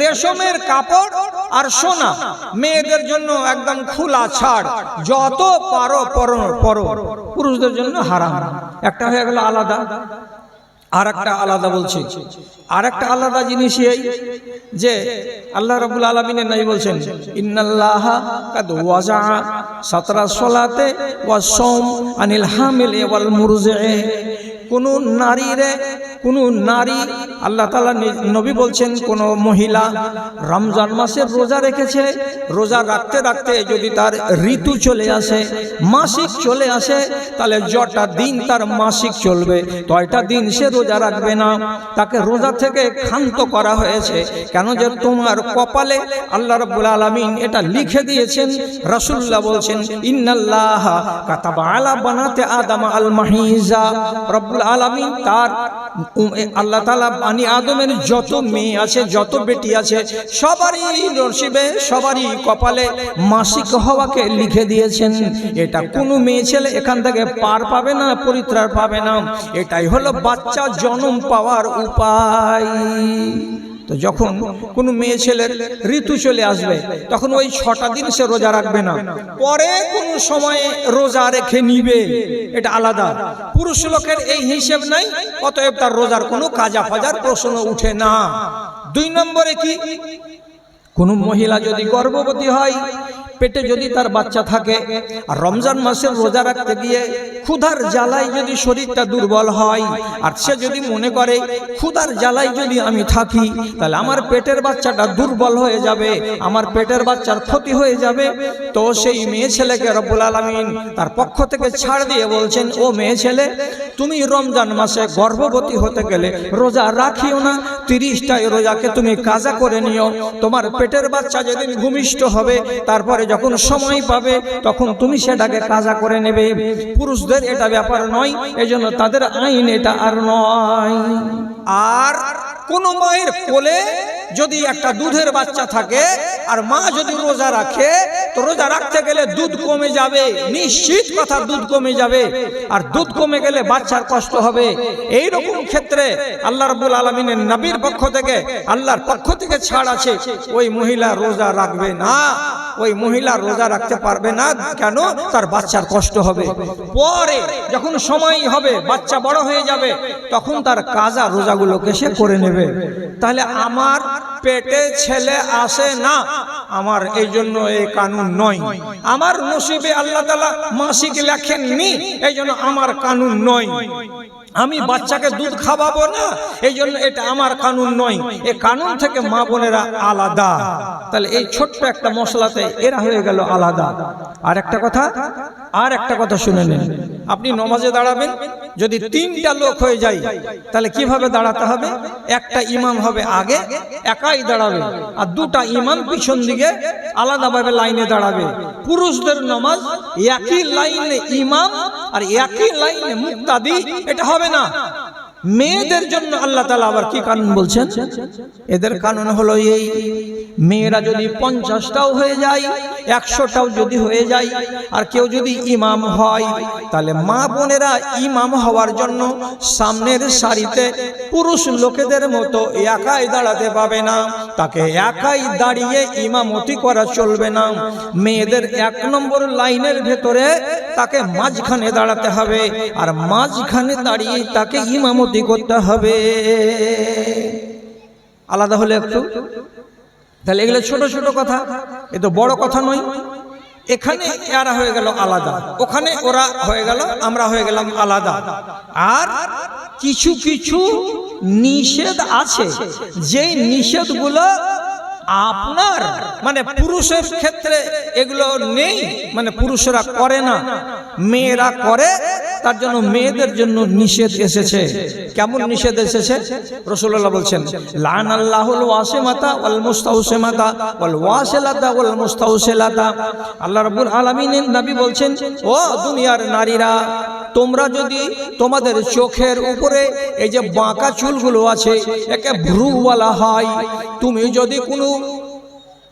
রেশমের কাপড় আর সোনা মেয়েদের জন্য একদম খোলা ছাড়, যত পারো পরো, পুরুষদের জন্য হারাম। একটা হয়ে গেল আলাদা, আর একটা আলাদা বলছি। আর একটা আলাদা জিনিস এই যে আল্লাহ রাব্বুল আলামিনের নবী বলছেন ইন্নাল্লাহা কাদ ওয়াজা সাতরা সলাতে ওয়াস সাওম আনিল হামিল ওয়াল মুরজি'i। কোন নারী আল্লাহ তাআলা নবী বলছেন কোন মহিলা রমজান মাসের রোজা রেখেছে, রোজা রাখতে রাখতে যদি তার ঋতু চলে আসে, মাসিক চলে আসে, তাহলে যটা দিন তার মাসিক চলবে তয়টা দিন সে রোজা রাখবে না, তাকে রোজা থেকে ক্ষান্ত করা হয়েছে। কেন যে তোমার কপালে আল্লাহ রাব্বুল আলামিন এটা লিখে দিয়েছেন। রাসূলুল্লাহ বলছেন ইন্নাল্লাহা কাতাবা আলা বানাতে আদম আল মাহিজা। রব্বুল আলামিন তার আল্লাহ তাআলা বানি আদমের যত মেয়ে আছে, যত বেটি আছে, সবারই নসিবে, সবারই কপালে মাসিক হওয়াকে লিখে দিয়েছেন। এটা কোনো মেয়ে ছেলে এখান থেকে পার পাবে না, পরিত্রাণ পাবে না। এটাই হলো বাচ্চা জন্ম পাওয়ার উপায়। তো যখন কোনো মেয়ে ছেলের ঋতু চলে আসবে তখন ওই 6টা দিন সে রোজা রাখবে না, পরে কোনো সময়ে রোজা রেখে নিবে, এটা আলাদা। পুরুষ লোকের এই হিসেব নাই, অতএব তার রোজার কোনো কাজা ফাজার প্রশ্ন উঠে না। 2 নম্বরে কি, কোনো মহিলা যদি গর্ভবতী হয়, পেটে যদি তার বাচ্চা থাকে, আর রমজান মাসের রোজা রাখতে গিয়ে ক্ষুধার জ্বালায় যদি শরীরটা দুর্বল হয়, আর সে যদি মনে করে ক্ষুধার জ্বালায় যদি আমি থাকি তাহলে আমার পেটের বাচ্চাটা দুর্বল হয়ে যাবে, আমার পেটের বাচ্চার ক্ষতি হয়ে যাবে, তো সেই মেয়ে ছেলেকে রব্বুল আলামিন তার পক্ষ থেকে ছাড় দিয়ে বলছেন, ও মেয়ে ছেলে, তুমি রমজান মাসে গর্ভবতী হতে গেলে রোজা রাখিও না, 30টাই রোজাকে তুমি কাজা করে নিও। তোমার পেটের বাচ্চা যেদিন ভূমিষ্ঠ হবে, তারপরে যখন সময় পাবে তখন তুমি সেটাকে কাজা করে নেবে। পুরুষদের এটা ব্যাপার নয়, এজন্য তাদের আইন এটা আর নয়। আর কোন মায়ের কোলে যদি একটা দুধের বাচ্চা থাকে আর মা যদি রোজা রাখে, তো রোজা রাখতে গেলে দুধ কমে যাবে, নিশ্চিত কথা দুধ কমে যাবে, আর দুধ কমে গেলে বাচ্চার কষ্ট হবে। এই রকম ক্ষেত্রে আল্লাহ রাব্বুল আলামিনের নবীর পক্ষ থেকে, আল্লাহর পক্ষ থেকে ছাড় আছে, ওই মহিলা রোজা রাখবে না, ওই মহিলা রোজা রাখতে পারবে না। কেন? তার বাচ্চার কষ্ট হবে। পরে যখন সময় হবে, বাচ্চা বড় হয়ে যাবে, তখন তার কাজা রোজাগুলোকে সে করে নেবে। তাহলে আমার পেটে ছেলে আসে না, আমার এই জন্য এই কানুন নয়। আমার নসিবে আল্লাহ তাআলা মাসিক লেখেননি, এই জন্য আমার কানুন নয়। আমি বাচ্চাকে দুধ খাওয়াবো না, এই জন্য এটা আমার কানুন নয়। এই কানুন থেকে মা বোনেরা আলাদা। তাহলে এই ছোট্ট একটা মশলাতে এরা হয়ে গেল আলাদা। আর একটা কথা শুনে নিন। আপনি নমাজে দাঁড়াবেন, যদি 3টা লোক হয়ে যায় তাহলে কিভাবে দাঁড়াতে হবে? একটা ইমাম হবে আগে, একাই দাঁড়াবে, আর 2টা ইমাম পিছন দিকে আলাদাভাবে লাইনে দাঁড়াবে। পুরুষদের নামাজ একই লাইনে ইমাম আর একই লাইনে মুক্তাদি, এটা হবে না। মেয়েদের জন্য আল্লাহ তাআলা আবার কি কানুন বলছেন? এদের কানুন হলো এই, মেয়েরা যদি 50টাও হয়ে যায়, 100টাও যদি হয়ে যায়, আর কেউ যদি ইমাম হয়, তাহলে মা বোনেরা ইমাম হওয়ার জন্য সামনের সারিতে পুরুষ লোকেদের মতো একাই দাঁড়াতে পাবে না, তাকে একাই দাঁড়িয়ে ইমামতি করা চলবে না। মেয়েদের 1 নম্বর লাইনের ভেতরে তাকে মাঝখানে দাঁড়াতে হবে, আর মাঝখানে দাঁড়িয়ে তাকে ইমামতি করতে হবে। আলাদা হলে একটু, তাহলে এগুলো ছোট ছোট কথা, এ তো বড় কথা নয়। এখানে এরা হয়ে গেল আলাদা, ওখানে ওরা হয়ে গেল, আমরা হয়ে গেলাম আলাদা। আর কিছু কিছু নিষেধ আছে, যেই নিষেধগুলো আপনার মানে পুরুষের ক্ষেত্রে এগুলো নেই, মানে পুরুষরা করে না, মেয়েরা করে, তার জন্য মেয়েদের জন্য নিষেধ এসেছে। কেমন নিষেধ এসেছে? রাসূলুল্লাহ বলছেন, লানাল্লাহুল ওয়াসিমাতা ওয়াল মুস্তাউসিমাতা ওয়াল ওয়াসিলাতা ওয়াল মুস্তাউসিলাতা। আল্লাহ রাব্বুল আলামিনের নবী বলছেন, ও দুনিয়ার নারীরা, তোমরা যদি তোমাদের চোখের উপরে এই যে বাঁকা চুলগুলো আছে, একে ভ্রু বলা হয়,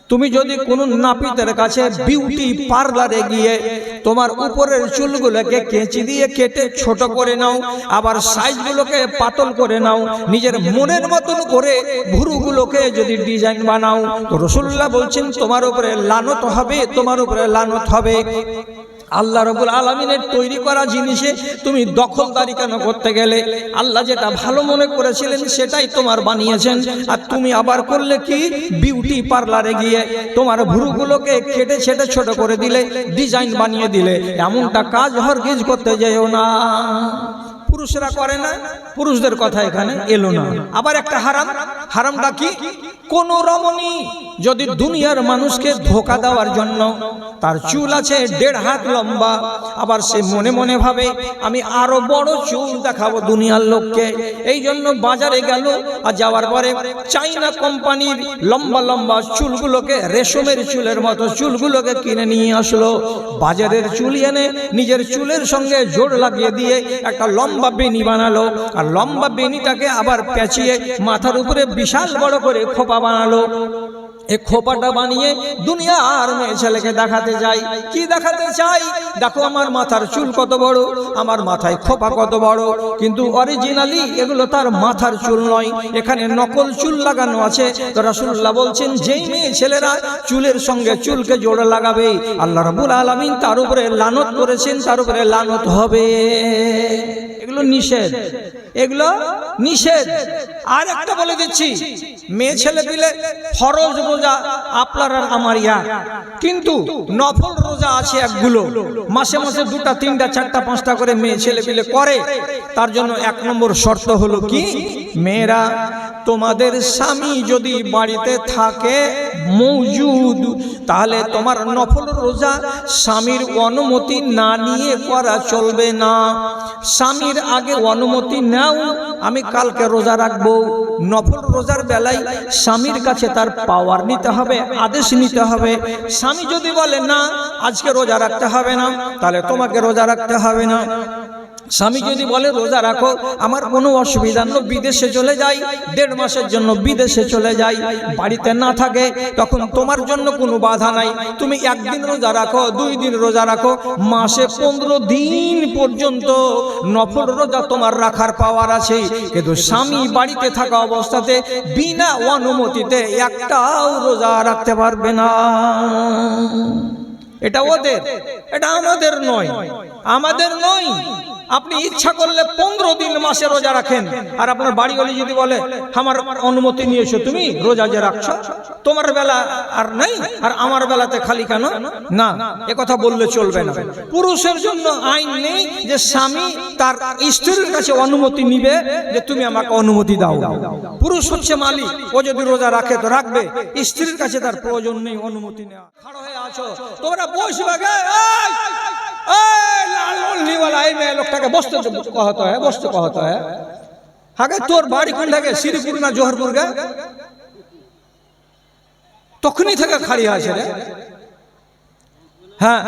তুমি যদি কোনো নাপিতের কাছে বিউটি পার্লারে গিয়ে তোমার উপরের চুলগুলোকে কেঁচি দিয়ে কেটে ছোট করে নাও, আবার সাইজগুলোকে পাতল করে নাও, নিজের মনের মতন করে ভুরুগুলোকে যদি ডিজাইন বানাও, তো রাসূলুল্লাহ বলছেন তোমার উপরে লানত হবে, তোমার উপরে লানত হবে। আল্লাহ রাব্বুল আলামিনের তৈরি করা জিনিসে তুমি দখলদারি কেন করতে গেলে? আল্লাহ যেটা ভালো মনে করেছিলেন সেটাই তোমার বানিয়েছেন, আর তুমি আবার করলে কি? বিউটি পার্লারে গিয়ে তোমার ভুরুগুলোকে কেটে ছেটে ছোট করে দিলে, ডিজাইন বানিয়ে দিলে। এমনটা কাজ হরগিজ করতে যেও না। পুরুষরা করে না, পুরুষদের কথা এখানে এলো না। আবার একটা হারাম, হারামটা কি? কোন রমণী যদি দুনিয়ার মানুষকে ধোঁকা দেওয়ার জন্য, তার চুল আছে 1.5 হাত লম্বা, আবার সে মনে মনে ভাবে আমি আরো বড় চুল দেখাবো দুনিয়ার লোককে, এই জন্য বাজারে গেল, আর যাওয়ার পরে চাইনা কোম্পানির লম্বা লম্বা চুলগুলোকে, রেশমের চুলের মতো চুলগুলোকে কিনে নিয়ে আসলো। বাজারের চুল এনে নিজের চুলের সঙ্গে জোড় লাগিয়ে দিয়ে একটা লম্বা বেনি বানালো, আর লম্বা বেনিটাকে আবার পেঁচিয়ে মাথার উপরে বিশাল বড় করে খোপা বানালো। এই খোপাটা বানিয়ে দুনিয়া আর মেয়ে ছেলেকে দেখাতে যাই। কি দেখাতে চাই? দেখো আমার মাথার চুল কত বড়, আমার মাথায় খোপা কত বড়, কিন্তু অরিজিনালি এগুলো তার মাথার চুল নয়, এখানে নকল চুল লাগানো আছে। তো রাসূলুল্লাহ বলছেন, যেই মেয়ে ছেলেরা চুলের সঙ্গে চুলকে জোড়া লাগাবে, আল্লাহ রাব্বুল আলামিন তার উপরে লানত করেছেন, তার উপরে লানত হবে। এগুলো নিষেধ, এগুলো নিষেধ। আর একটা বলে দিচ্ছি, মেয়ে ছেলে দিলে ফরজ রোজা আপনার আর আমার ইয়া, কিন্তু নফল রোজা আছে একগুলো, মাসে মাসে 2টা 3টা 4টা 5টা করে মেয়ে ছেলে দিলে করে। তার জন্য 1 নম্বর শর্ত হলো কি, মেয়েরা তোমাদের স্বামী যদি বাড়িতে থাকে মৌজুদ, তাহলে তোমার নফল রোজা স্বামীর অনুমতি না নিয়ে করা চলবে না। স্বামীর আগে অনুমতি নাও, আমি কালকে রোজা রাখবো। নফল রোজার বেলায় স্বামীর কাছে তার পাওয়ার নিতে হবে, আদেশ নিতে হবে। স্বামী যদি বলে না আজকে রোজা রাখতে হবে না, তাহলে তোমাকে রোজা রাখতে হবে না। স্বামী যদি বলে রোজা রাখো, আমার কোনো অসুবিধা নেই, বিদেশে চলে যাই, 1.5 মাসের জন্য বিদেশে চলে যাই, বাড়িতে না থাকে, তখন তোমার জন্য কোনো বাধা নাই। তুমি 1 দিন রোজা রাখো, 2 দিন রোজা রাখো, মাসে 15 দিন পর্যন্ত নফল রোজা তোমার রাখার পাওয়ার আছে। কিন্তু স্বামী বাড়িতে থাকা অবস্থাতে বিনা অনুমতিতে একটাও রোজা রাখতে পারবে না। এটা ওদের, এটা আমাদের নয়, আমাদের নয়। আপনি ইচ্ছা করলে 15 দিন মাসে রোজা রাখেন, আর আপনার বাড়িওয়ালি যদি বলে আমার অনুমতি নিয়েছো তুমি রোজা যে রাখছো, তোমার বেলা আর নাই আর আমার বেলাতে খালি কেন, না, এ কথা বললে চলবে না। পুরুষের জন্য আইন নেই যে স্বামী তার স্ত্রীর কাছে অনুমতি নিবে যে তুমি আমাকে অনুমতি দাও। পুরুষ হচ্ছে মালিক, ও যদি রোজা রাখে তো রাখবে, স্ত্রীর কাছে তার প্রয়োজন নেই অনুমতি নেওয়া। খাড়া হয়ে আছো তোমরা, বসবে লোকটাকে বসতে कहता है, বসতে कहता है। আগে তোর বাড়ি কোন থাকে, শ্রীপুর না জোহরপুর গে? তখনই থেকে খাড়ি আছে রে। হ্যাঁ